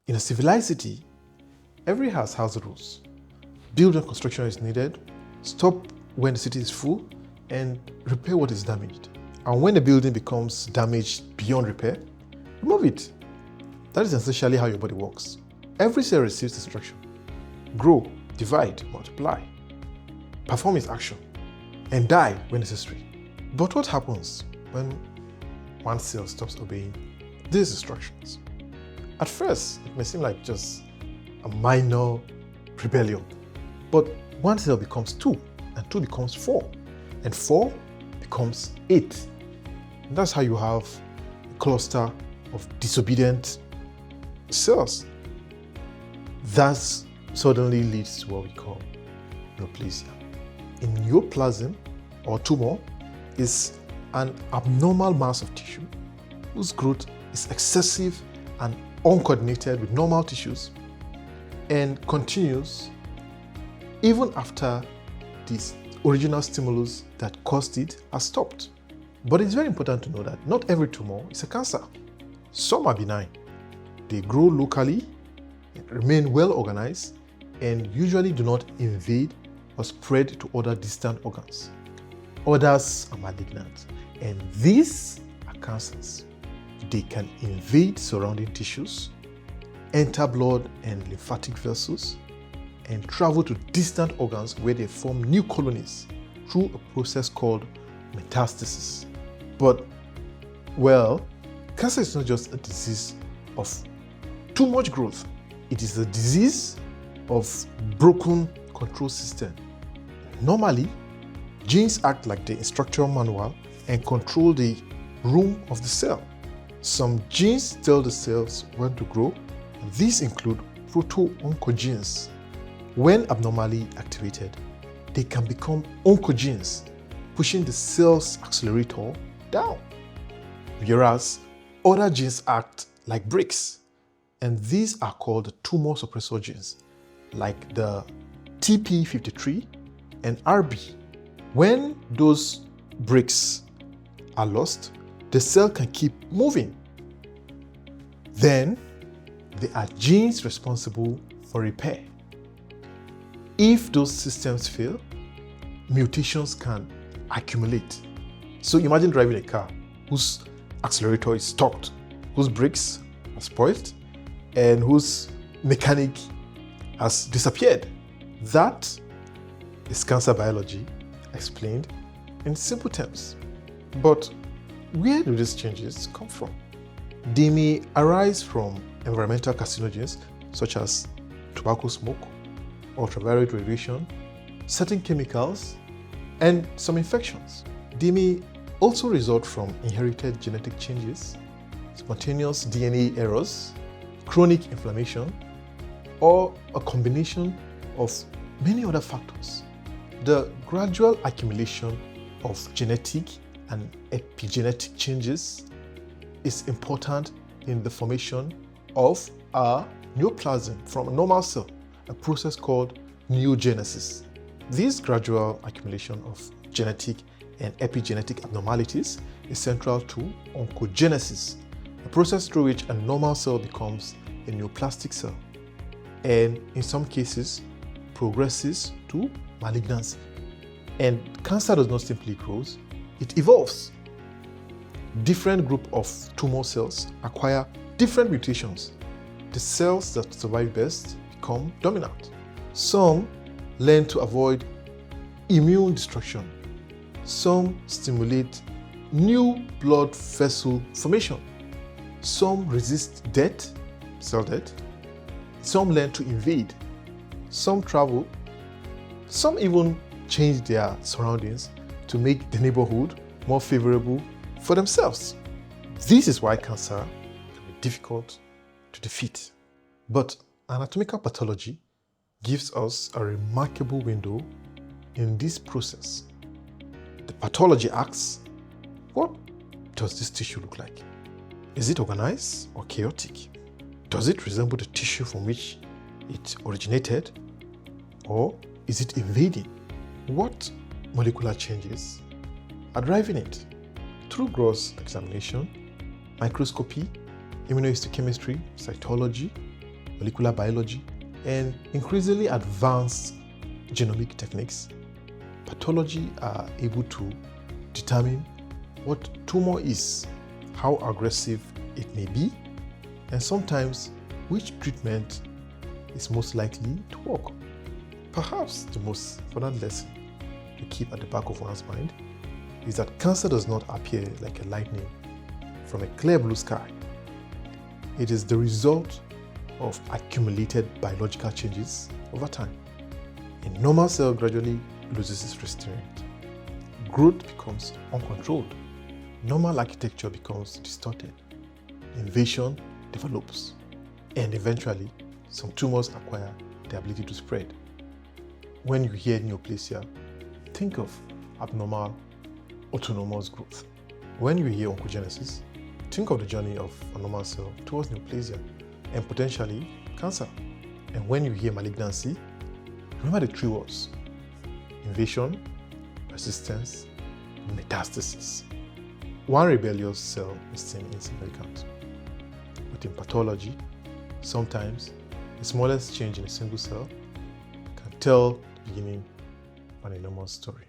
In a civilized city, every house has rules. Build when construction is needed, stop when the city is full, and repair what is damaged. And when the building becomes damaged beyond repair, remove it. That is essentially how your body works. Every cell receives instruction. Grow, divide, multiply, perform its action, and die when necessary. But what happens when one cell stops obeying these instructions? At first, it may seem like just a minor rebellion, but one cell becomes 2, and 2 becomes 4, and 4 becomes 8. And that's how you have a cluster of disobedient cells. That suddenly leads to what we call neoplasia. A neoplasm or tumor is an abnormal mass of tissue whose growth is excessive and uncoordinated with normal tissues and continues even after the original stimulus that caused it has stopped. But it's very important to know that not every tumor is a cancer. Some are benign. They grow locally, remain well organized, and usually do not invade or spread to other distant organs. Others are malignant, and these are cancers. They can invade surrounding tissues, enter blood and lymphatic vessels, and travel to distant organs where they form new colonies through a process called metastasis. But, well, cancer is not just a disease of too much growth. It is a disease of broken control system. Normally, genes act like the instruction manual and control the room of the cell. Some genes tell the cells when to grow, and these include proto-oncogenes. When abnormally activated, they can become oncogenes, pushing the cell's accelerator down. Whereas other genes act like brakes, and these are called tumor suppressor genes, like the TP53 and RB. When those brakes are lost, the cell can keep moving. Then, there are genes responsible for repair. If those systems fail, mutations can accumulate. So imagine driving a car whose accelerator is stopped, whose brakes are spoiled, and whose mechanic has disappeared. That is cancer biology explained in simple terms. But where do these changes come from? They may arise from environmental carcinogens such as tobacco smoke, ultraviolet radiation, certain chemicals, and some infections. They may also result from inherited genetic changes, spontaneous DNA errors, chronic inflammation, or a combination of many other factors. The gradual accumulation of genetic and epigenetic changes is important in the formation of a neoplasm from a normal cell, a process called neogenesis. This gradual accumulation of genetic and epigenetic abnormalities is central to oncogenesis, a process through which a normal cell becomes a neoplastic cell, and in some cases progresses to malignancy. And cancer does not simply grow, it evolves. Different group of tumor cells acquire different mutations. The cells that survive best become dominant. Some learn to avoid immune destruction. Some stimulate new blood vessel formation. Some resist death, cell death. Some learn to invade. Some travel. Some even change their surroundings to make the neighborhood more favorable for themselves. This is why cancer can be difficult to defeat. But anatomical pathology gives us a remarkable window in this process. The pathology asks, what does this tissue look like? Is it organized or chaotic? Does it resemble the tissue from which it originated, or is it invading? What molecular changes are driving it? Through gross examination, microscopy, immunohistochemistry, cytology, molecular biology, and increasingly advanced genomic techniques, pathology are able to determine what tumor is, how aggressive it may be, and sometimes which treatment is most likely to work. Perhaps the most important lesson to keep at the back of one's mind is that cancer does not appear like a lightning from a clear blue sky. It is the result of accumulated biological changes over time. A normal cell gradually loses its restraint. Growth becomes uncontrolled. Normal architecture becomes distorted. Invasion develops. And eventually, some tumors acquire the ability to spread. When you hear neoplasia, think of abnormal autonomous growth. When you hear oncogenesis, think of the journey of a normal cell towards neoplasia and potentially cancer. And when you hear malignancy, remember the three words: invasion, persistence, metastasis. One rebellious cell is seen insignificant. But in pathology, sometimes the smallest change in a single cell can tell the beginning of an enormous story.